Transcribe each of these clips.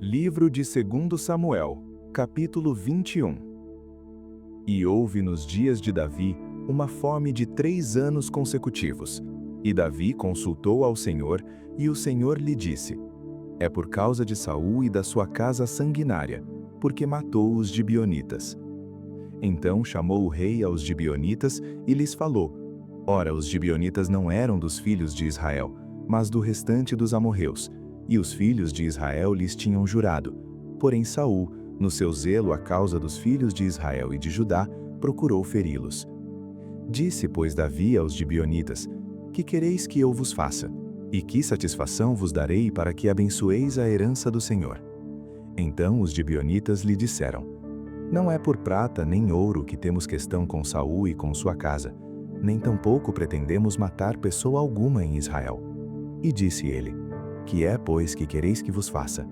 Livro de 2 Samuel, capítulo 21. E houve nos dias de Davi uma fome de 3 anos consecutivos. E Davi consultou ao Senhor, e o Senhor lhe disse: É por causa de Saul e da sua casa sanguinária, porque matou os gibeonitas. Então chamou o rei aos gibeonitas e lhes falou: Ora, os gibeonitas não eram dos filhos de Israel, mas do restante dos amorreus, e os filhos de Israel lhes tinham jurado. Porém Saul, no seu zelo à causa dos filhos de Israel e de Judá, procurou feri-los. Disse, pois, Davi aos gibeonitas: Que quereis que eu vos faça? E que satisfação vos darei para que abençoeis a herança do Senhor? Então os gibeonitas lhe disseram: Não é por prata nem ouro que temos questão com Saul e com sua casa, nem tampouco pretendemos matar pessoa alguma em Israel. E disse ele: Que é, pois, que quereis que vos faça?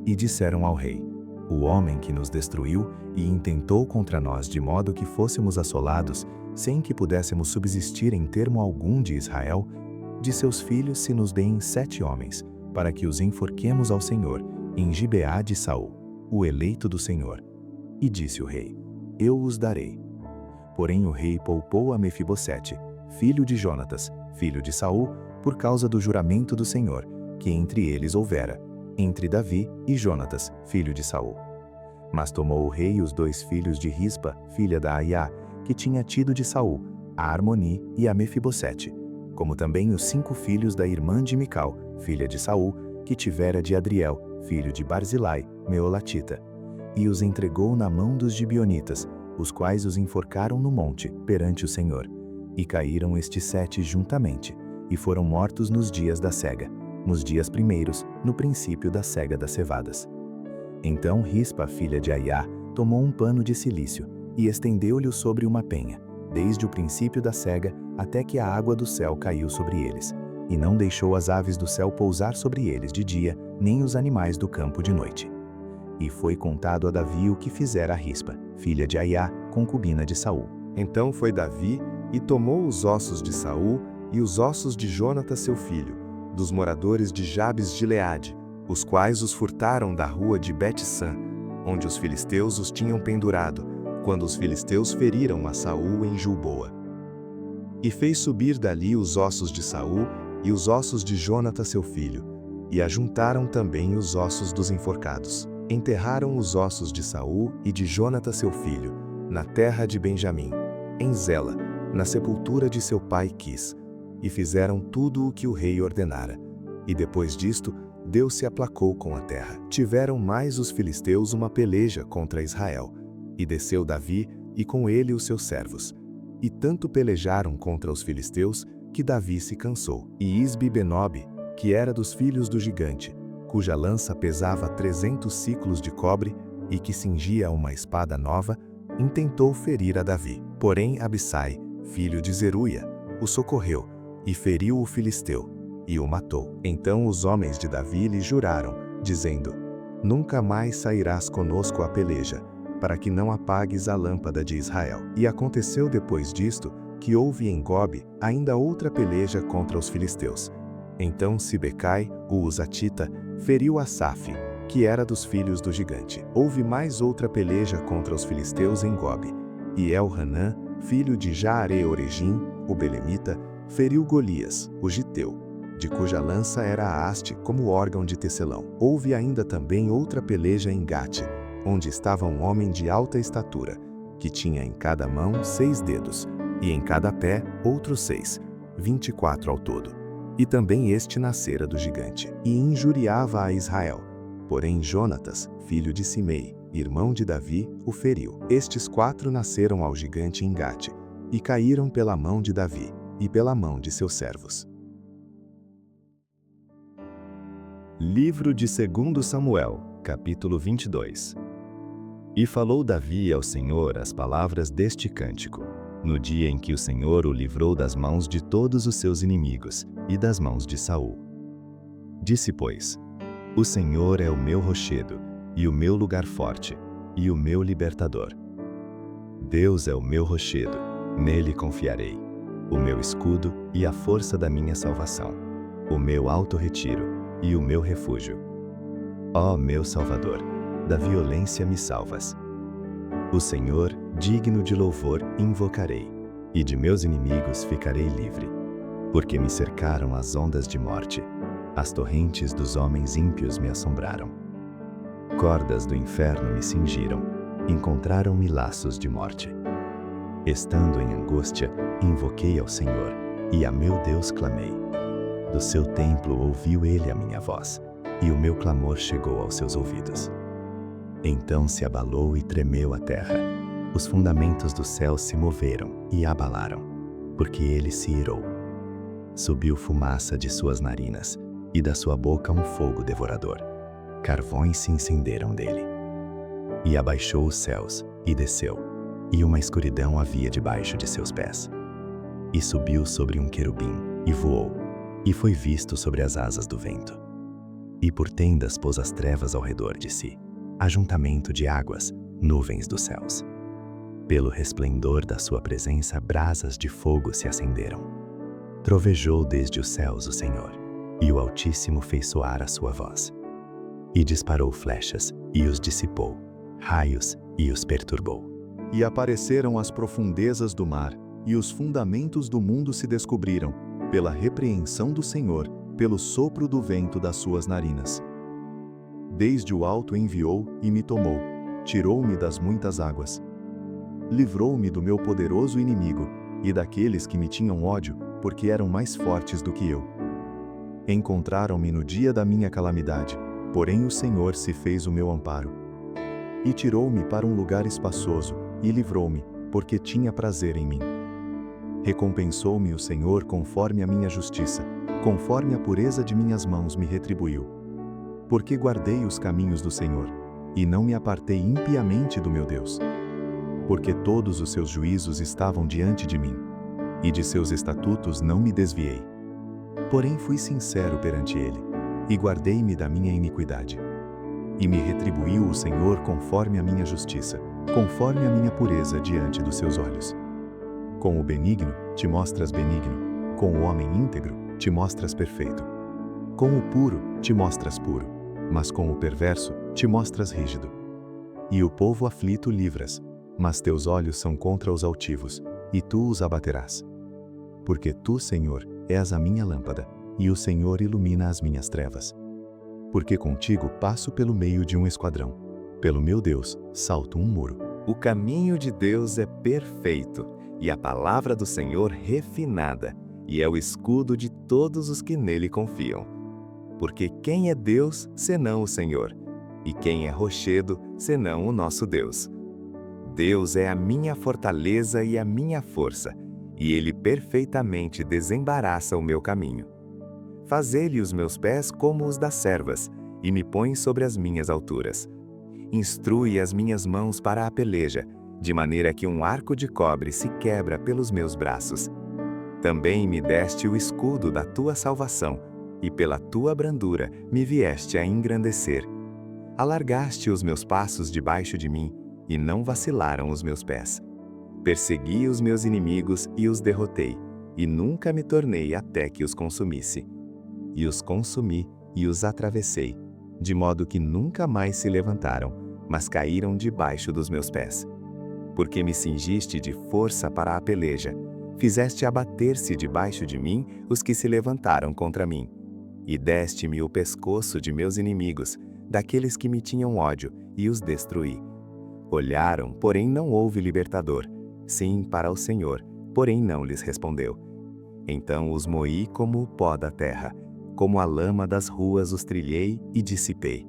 E disseram ao rei: O homem que nos destruiu e intentou contra nós de modo que fôssemos assolados, sem que pudéssemos subsistir em termo algum de Israel, de seus filhos se nos deem 7 homens, para que os enforquemos ao Senhor, em Gibeá de Saul, o eleito do Senhor. E disse o rei: Eu os darei. Porém o rei poupou a Mefibosete, filho de Jonatas, filho de Saul, por causa do juramento do Senhor, que entre eles houvera, entre Davi e Jonatas, filho de Saul. Mas tomou o rei os 2 filhos de Rispa, filha da Aiá, que tinha tido de Saul, a Armoni e a Mefibosete, como também os 5 filhos da irmã de Mical, filha de Saul, que tivera de Adriel, filho de Barzilai, meolatita, e os entregou na mão dos gibeonitas, os quais os enforcaram no monte, perante o Senhor. E caíram estes 7 juntamente, e foram mortos nos dias da cega, nos dias primeiros, no princípio da cega das cevadas. Então Rispa, filha de Aiá, tomou um pano de cilício, e estendeu-lhe sobre uma penha, desde o princípio da cega até que a água do céu caiu sobre eles, e não deixou as aves do céu pousar sobre eles de dia, nem os animais do campo de noite. E foi contado a Davi o que fizera a Rispa, filha de Aiá, concubina de Saul. Então foi Davi e tomou os ossos de Saul e os ossos de Jonatas seu filho, dos moradores de Jabes de Gileade, os quais os furtaram da rua de Bet-san, onde os filisteus os tinham pendurado, quando os filisteus feriram a Saul em Gilboa. E fez subir dali os ossos de Saul e os ossos de Jonatas seu filho, e ajuntaram também os ossos dos enforcados. Enterraram os ossos de Saul e de Jonatas seu filho, na terra de Benjamim, em Zela, na sepultura de seu pai Quis, e fizeram tudo o que o rei ordenara. E depois disto, Deus se aplacou com a terra. Tiveram mais os filisteus uma peleja contra Israel, e desceu Davi e com ele os seus servos. E tanto pelejaram contra os filisteus, que Davi se cansou. E Isbi-Benob, que era dos filhos do gigante, cuja lança pesava 300 siclos de cobre e que cingia uma espada nova, intentou ferir a Davi. Porém Abissai, filho de Zeruia, o socorreu e feriu o filisteu e o matou. Então os homens de Davi lhe juraram, dizendo: Nunca mais sairás conosco à peleja, para que não apagues a lâmpada de Israel. E aconteceu depois disto, que houve em Gobe ainda outra peleja contra os filisteus. Então Sibecai, o Uzatita, feriu Asaf, que era dos filhos do gigante. Houve mais outra peleja contra os filisteus em Gobe, e Elhanã, filho de Jaare-Oregim, o belemita, feriu Golias, o giteu, de cuja lança era a haste como órgão de tecelão. Houve ainda também outra peleja em Gate, onde estava um homem de alta estatura, que tinha em cada mão 6 dedos, e em cada pé outros 6, 24 ao todo. E também este nascera do gigante, e injuriava a Israel. Porém Jonatas, filho de Simei, irmão de Davi, o feriu. Estes 4 nasceram ao gigante em Gate, e caíram pela mão de Davi, e pela mão de seus servos. Livro de 2 Samuel, capítulo 22. E falou Davi ao Senhor as palavras deste cântico, no dia em que o Senhor o livrou das mãos de todos os seus inimigos e das mãos de Saul. Disse, pois: O Senhor é o meu rochedo, e o meu lugar forte, e o meu libertador. Deus é o meu rochedo, nele confiarei, o meu escudo e a força da minha salvação, o meu alto retiro e o meu refúgio. Ó meu Salvador, da violência me salvas. O Senhor, digno de louvor, invocarei, e de meus inimigos ficarei livre. Porque me cercaram as ondas de morte, as torrentes dos homens ímpios me assombraram. Cordas do inferno me cingiram, encontraram-me laços de morte. Estando em angústia, invoquei ao Senhor, e a meu Deus clamei. Do seu templo ouviu ele a minha voz, e o meu clamor chegou aos seus ouvidos. Então se abalou e tremeu a terra. Os fundamentos do céu se moveram e abalaram, porque ele se irou. Subiu fumaça de suas narinas, e da sua boca um fogo devorador. Carvões se incenderam dele. E abaixou os céus, e desceu, e uma escuridão havia debaixo de seus pés. E subiu sobre um querubim, e voou, e foi visto sobre as asas do vento. E por tendas pôs as trevas ao redor de si, ajuntamento de águas, nuvens dos céus. Pelo resplendor da sua presença, brasas de fogo se acenderam. Trovejou desde os céus o Senhor, e o Altíssimo fez soar a sua voz. E disparou flechas, e os dissipou, raios, e os perturbou. E apareceram as profundezas do mar, e os fundamentos do mundo se descobriram, pela repreensão do Senhor, pelo sopro do vento das suas narinas. Desde o alto enviou e me tomou, tirou-me das muitas águas. Livrou-me do meu poderoso inimigo, e daqueles que me tinham ódio, porque eram mais fortes do que eu. Encontraram-me no dia da minha calamidade, porém o Senhor se fez o meu amparo. E tirou-me para um lugar espaçoso, e livrou-me, porque tinha prazer em mim. Recompensou-me o Senhor conforme a minha justiça, conforme a pureza de minhas mãos me retribuiu. Porque guardei os caminhos do Senhor, e não me apartei impiamente do meu Deus. Porque todos os seus juízos estavam diante de mim, e de seus estatutos não me desviei. Porém fui sincero perante ele, e guardei-me da minha iniquidade. E me retribuiu o Senhor conforme a minha justiça, conforme a minha pureza diante dos seus olhos. Com o benigno te mostras benigno, com o homem íntegro te mostras perfeito. Com o puro te mostras puro, mas com o perverso te mostras rígido. E o povo aflito livras, mas teus olhos são contra os altivos, e tu os abaterás. Porque tu, Senhor, és a minha lâmpada, e o Senhor ilumina as minhas trevas. Porque contigo passo pelo meio de um esquadrão, pelo meu Deus salto um muro. O caminho de Deus é perfeito, e a palavra do Senhor refinada, e é o escudo de todos os que nele confiam. Porque quem é Deus, senão o Senhor? E quem é rochedo, senão o nosso Deus? Deus é a minha fortaleza e a minha força, e Ele perfeitamente desembaraça o meu caminho. Faz-Ele os meus pés como os das servas, e me põe sobre as minhas alturas. Instrui as minhas mãos para a peleja, de maneira que um arco de cobre se quebra pelos meus braços. Também me deste o escudo da tua salvação, e pela tua brandura me vieste a engrandecer. Alargaste os meus passos debaixo de mim, e não vacilaram os meus pés. Persegui os meus inimigos e os derrotei, e nunca me tornei até que os consumisse. E os consumi e os atravessei, de modo que nunca mais se levantaram, mas caíram debaixo dos meus pés. Porque me cingiste de força para a peleja, fizeste abater-se debaixo de mim os que se levantaram contra mim. E deste-me o pescoço de meus inimigos, daqueles que me tinham ódio, e os destruí. Olharam, porém não houve libertador. Sim, para o Senhor, porém não lhes respondeu. Então os moí como o pó da terra, como a lama das ruas os trilhei e dissipei.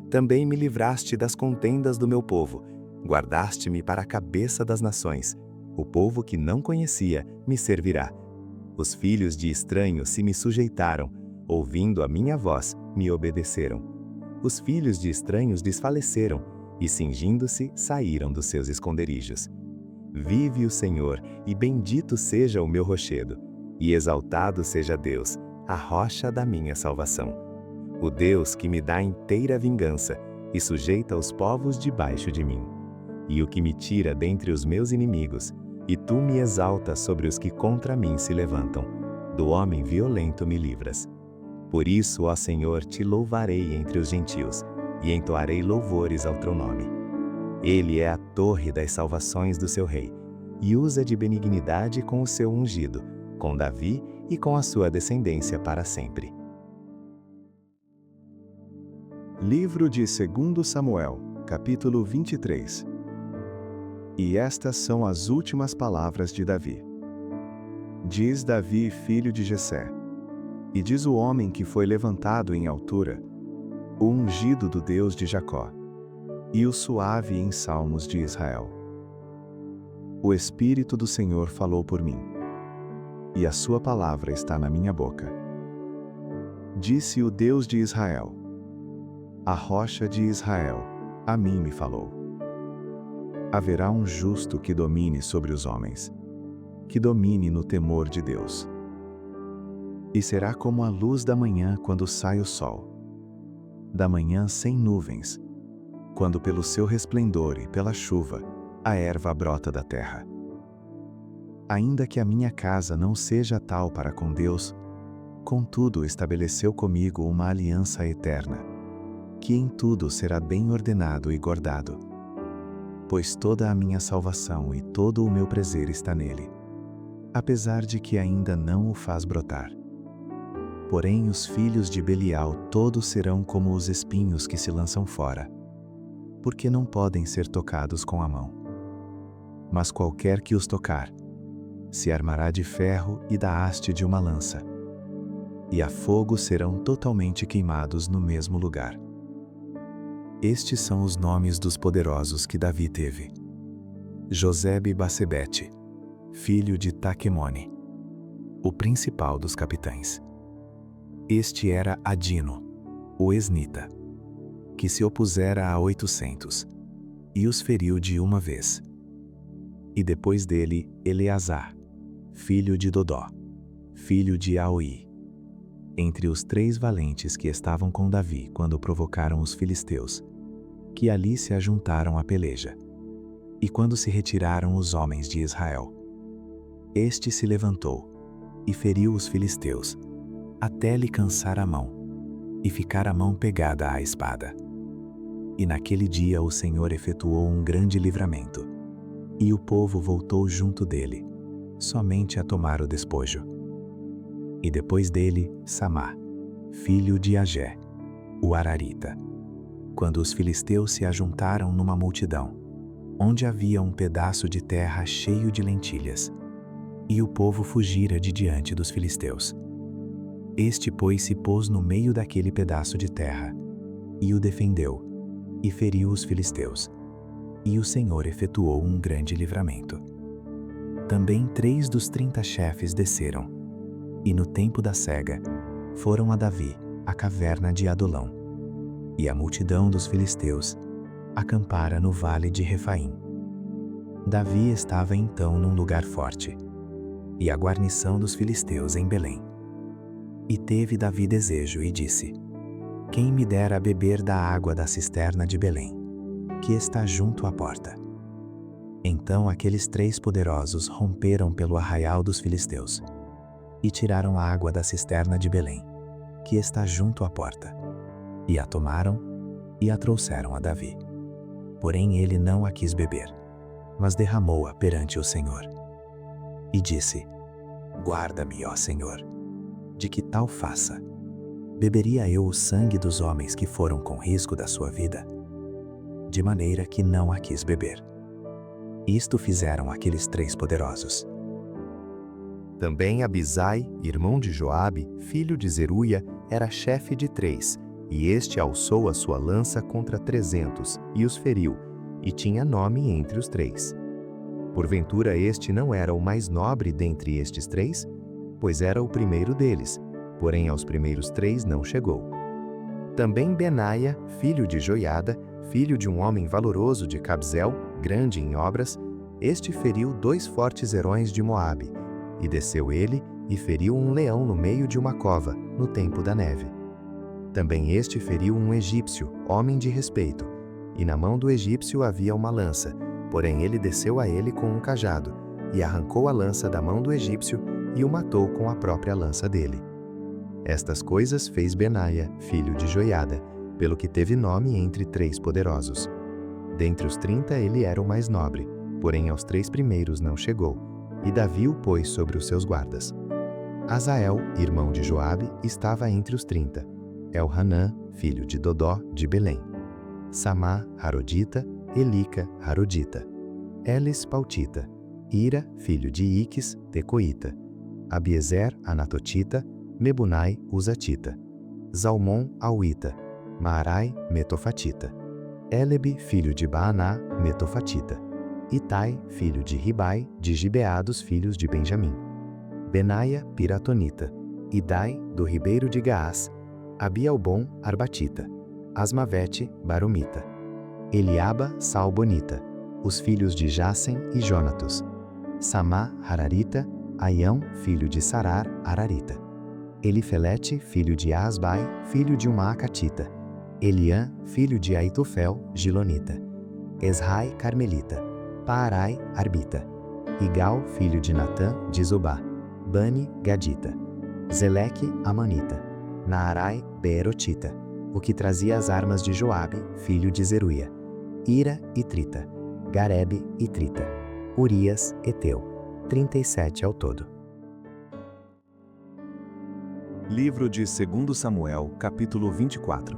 Também me livraste das contendas do meu povo, guardaste-me para a cabeça das nações. O povo que não conhecia me servirá. Os filhos de estranhos se me sujeitaram, ouvindo a minha voz, me obedeceram. Os filhos de estranhos desfaleceram, e cingindo-se, saíram dos seus esconderijos. Vive o Senhor, e bendito seja o meu rochedo, e exaltado seja Deus, a rocha da minha salvação. O Deus que me dá inteira vingança, e sujeita os povos debaixo de mim. E o que me tira dentre os meus inimigos, e tu me exaltas sobre os que contra mim se levantam. Do homem violento me livras. Por isso, ó Senhor, te louvarei entre os gentios, e entoarei louvores ao teu nome. Ele é a torre das salvações do seu rei, e usa de benignidade com o seu ungido, com Davi e com a sua descendência para sempre. Livro de 2 Samuel, capítulo 23. E estas são as últimas palavras de Davi. Diz Davi, filho de Jessé, e diz o homem que foi levantado em altura, o ungido do Deus de Jacó, e o suave em salmos de Israel. O Espírito do Senhor falou por mim, e a sua palavra está na minha boca. Disse o Deus de Israel, a rocha de Israel, a mim me falou. Haverá um justo que domine sobre os homens, que domine no temor de Deus. E será como a luz da manhã quando sai o sol, da manhã sem nuvens, quando pelo seu resplendor e pela chuva a erva brota da terra. Ainda que a minha casa não seja tal para com Deus, contudo estabeleceu comigo uma aliança eterna, que em tudo será bem ordenado e guardado, pois toda a minha salvação e todo o meu prazer está nele, apesar de que ainda não o faz brotar. Porém os filhos de Belial todos serão como os espinhos que se lançam fora, porque não podem ser tocados com a mão. Mas qualquer que os tocar, se armará de ferro e da haste de uma lança, e a fogo serão totalmente queimados no mesmo lugar. Estes são os nomes dos poderosos que Davi teve. Josebe-Basebete, filho de Taquemone, o principal dos capitães. Este era Adino, o esnita, que se opusera a 800, e os feriu de uma vez. E depois dele, Eleazar, filho de Dodó, filho de Aoi, entre os 3 valentes que estavam com Davi quando provocaram os filisteus, que ali se ajuntaram à peleja, e quando se retiraram os homens de Israel. Este se levantou, e feriu os filisteus, até lhe cansar a mão, e ficar a mão pegada à espada. E naquele dia o Senhor efetuou um grande livramento, e o povo voltou junto dele, somente a tomar o despojo. E depois dele, Samá, filho de Agé, o Ararita, quando os filisteus se ajuntaram numa multidão, onde havia um pedaço de terra cheio de lentilhas, e o povo fugira de diante dos filisteus. Este, pois, se pôs no meio daquele pedaço de terra, e o defendeu, e feriu os filisteus, e o Senhor efetuou um grande livramento. Também 3 dos 30 chefes desceram, e no tempo da cega, foram a Davi, à caverna de Adolão, e a multidão dos filisteus acampara no vale de Refaim. Davi estava então num lugar forte, e a guarnição dos filisteus em Belém. E teve Davi desejo e disse: quem me dera beber da água da cisterna de Belém, que está junto à porta? Então aqueles 3 poderosos romperam pelo arraial dos filisteus, e tiraram a água da cisterna de Belém, que está junto à porta, e a tomaram, e a trouxeram a Davi. Porém ele não a quis beber, mas derramou-a perante o Senhor. E disse: guarda-me, ó Senhor, de que tal faça. Beberia eu o sangue dos homens que foram com risco da sua vida? De maneira que não a quis beber. Isto fizeram aqueles 3 poderosos. Também Abisai, irmão de Joabe, filho de Zeruia, era chefe de 3, e este alçou a sua lança contra 300, e os feriu, e tinha nome entre os 3. Porventura este não era o mais nobre dentre estes 3? Pois era o primeiro deles, porém aos primeiros 3 não chegou. Também Benaia, filho de Joiada, filho de um homem valoroso de Cabzel, grande em obras, este feriu 2 fortes herões de Moabe, e desceu ele e feriu um leão no meio de uma cova, no tempo da neve. Também este feriu um egípcio, homem de respeito, e na mão do egípcio havia uma lança, porém ele desceu a ele com um cajado, e arrancou a lança da mão do egípcio e o matou com a própria lança dele. Estas coisas fez Benaia, filho de Joiada, pelo que teve nome entre 3 poderosos. Dentre os 30 ele era o mais nobre, porém aos 3 primeiros não chegou, e Davi o pôs sobre os seus guardas. Azael, irmão de Joabe, estava entre os 30. Elhanã, filho de Dodó, de Belém. Samá, Harodita, Elica, Harodita. Elis, Pautita. Ira, filho de Iques, Tecoíta. Abiezer, Anatotita. Mebunai, Uzatita. Zalmon, Auita. Maarai, Metofatita. Elebe, filho de Baaná, Metofatita. Itai, filho de Ribai, de Gibeá dos filhos de Benjamim. Benaia, Piratonita. Idai, do ribeiro de Gaás. Abialbon, Arbatita. Asmavete, Baromita. Eliaba, Salbonita. Os filhos de Jassem e Jonatos. Samá, Hararita. Aião, filho de Sarar, Ararita. Elifelete, filho de Asbai, filho de uma Acatita. Eliã, filho de Aitofel, Gilonita. Esrai, Carmelita. Paarai, Arbita. Igal, filho de Natã, de Zobá. Bani, Gadita. Zeleque, Amanita. Naarai, Beerotita. O que trazia as armas de Joabe, filho de Zeruia. Ira, Itrita. Garebe, Itrita. Urias, Eteu. 37 ao todo. Livro de 2 Samuel, capítulo 24.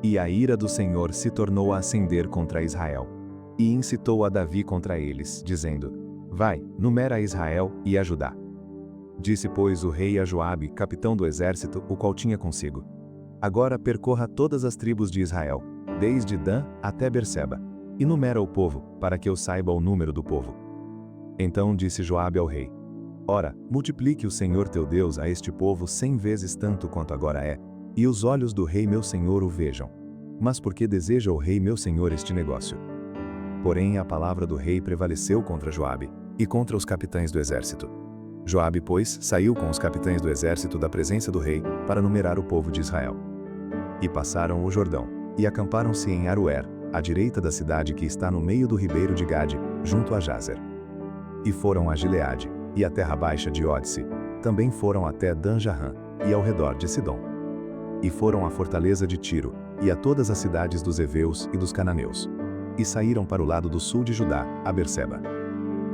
E a ira do Senhor se tornou a acender contra Israel. E incitou a Davi contra eles, dizendo: Vai, numera Israel e a Judá. Disse, pois, o rei a Joabe, capitão do exército, o qual tinha consigo: Agora percorra todas as tribos de Israel, desde Dan até Berseba, e numera o povo, para que eu saiba o número do povo. Então disse Joabe ao rei: Ora, multiplique o Senhor teu Deus a este povo 100 vezes tanto quanto agora é, e os olhos do rei meu senhor o vejam. Mas por que deseja o rei meu senhor este negócio? Porém a palavra do rei prevaleceu contra Joabe, e contra os capitães do exército. Joabe, pois, saiu com os capitães do exército da presença do rei, para numerar o povo de Israel. E passaram o Jordão, e acamparam-se em Aroer, à direita da cidade que está no meio do ribeiro de Gade, junto a Jazer. E foram a Gileade, e a terra baixa de Ódice, também foram até Dan-Jarrã, e ao redor de Sidom. E foram à fortaleza de Tiro, e a todas as cidades dos heveus e dos cananeus. E saíram para o lado do sul de Judá, a Berseba.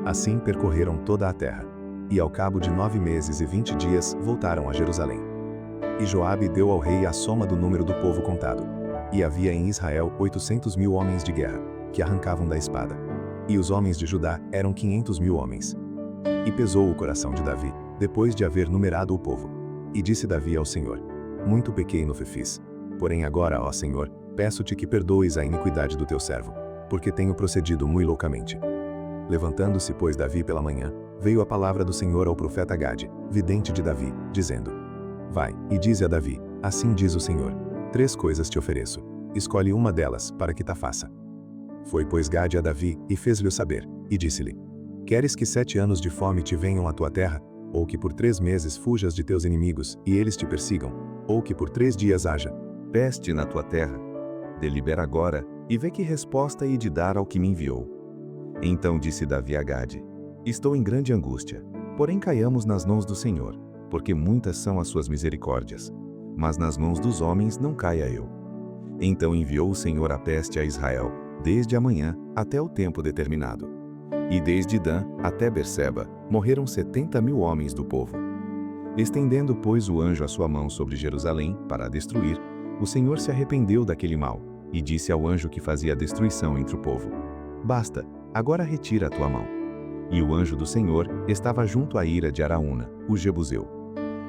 Assim percorreram toda a terra, e ao cabo de 9 meses e 20 dias voltaram a Jerusalém. E Joabe deu ao rei a soma do número do povo contado. E havia em Israel 800.000 homens de guerra, que arrancavam da espada. E os homens de Judá eram 500.000 homens. E pesou o coração de Davi, depois de haver numerado o povo. E disse Davi ao Senhor: Muito pequei no fiz. Porém agora, ó Senhor, peço-te que perdoes a iniquidade do teu servo, porque tenho procedido muito loucamente. Levantando-se, pois, Davi pela manhã, veio a palavra do Senhor ao profeta Gade, vidente de Davi, dizendo: Vai, e dize a Davi: Assim diz o Senhor: 3 coisas te ofereço. Escolhe uma delas, para que ta faça. Foi, pois, Gade a Davi, e fez-lhe saber, e disse-lhe: Queres que 7 anos de fome te venham à tua terra? Ou que por 3 meses fujas de teus inimigos, e eles te persigam? Ou que por 3 dias haja peste na tua terra? Delibera agora, e vê que resposta hei de dar ao que me enviou. Então disse Davi a Gade: Estou em grande angústia, porém caiamos nas mãos do Senhor, porque muitas são as suas misericórdias, mas nas mãos dos homens não caia eu. Então enviou o Senhor a peste a Israel, desde a manhã até o tempo determinado. E desde Dan até Berseba, morreram 70.000 homens do povo. Estendendo, pois, o anjo a sua mão sobre Jerusalém, para a destruir, o Senhor se arrependeu daquele mal, e disse ao anjo que fazia a destruição entre o povo: Basta, agora retira a tua mão. E o anjo do Senhor estava junto à ira de Araúna, o Jebuseu.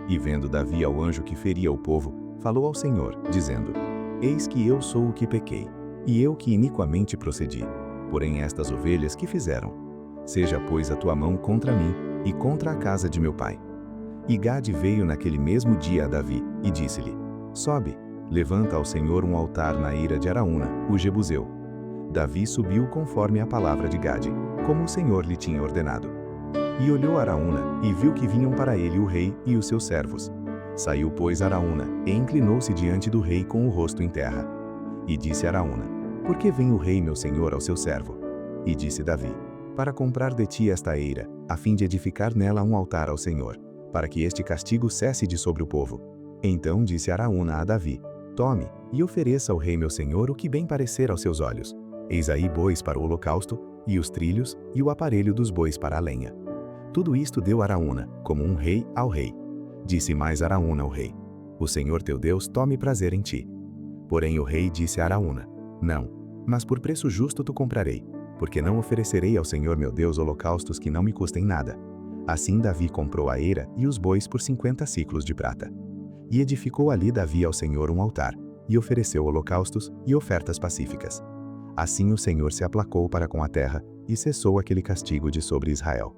E vendo Davi ao anjo que feria o povo, falou ao Senhor, dizendo: Eis que eu sou o que pequei, e eu que iniquamente procedi. Porém estas ovelhas que fizeram? Seja, pois, a tua mão contra mim e contra a casa de meu pai. E Gade veio naquele mesmo dia a Davi, e disse-lhe: Sobe, levanta ao Senhor um altar na ira de Araúna, o Jebuseu. Davi subiu conforme a palavra de Gade, como o Senhor lhe tinha ordenado. E olhou Araúna, e viu que vinham para ele o rei e os seus servos. Saiu, pois, Araúna, e inclinou-se diante do rei com o rosto em terra. E disse Araúna: Por que vem o rei meu senhor ao seu servo? E disse Davi: Para comprar de ti esta eira, a fim de edificar nela um altar ao Senhor, para que este castigo cesse de sobre o povo. Então disse Araúna a Davi: tome, e ofereça ao rei meu senhor o que bem parecer aos seus olhos. Eis aí bois para o holocausto, e os trilhos, e o aparelho dos bois para a lenha. Tudo isto deu Araúna, como um rei ao rei. Disse mais Araúna ao rei: O Senhor teu Deus tome prazer em ti. Porém o rei disse a Araúna: Não, mas por preço justo tu comprarei, porque não oferecerei ao Senhor meu Deus holocaustos que não me custem nada. Assim Davi comprou a eira e os bois por 50 siclos de prata. E edificou ali Davi ao Senhor um altar, e ofereceu holocaustos e ofertas pacíficas. Assim o Senhor se aplacou para com a terra, e cessou aquele castigo de sobre Israel.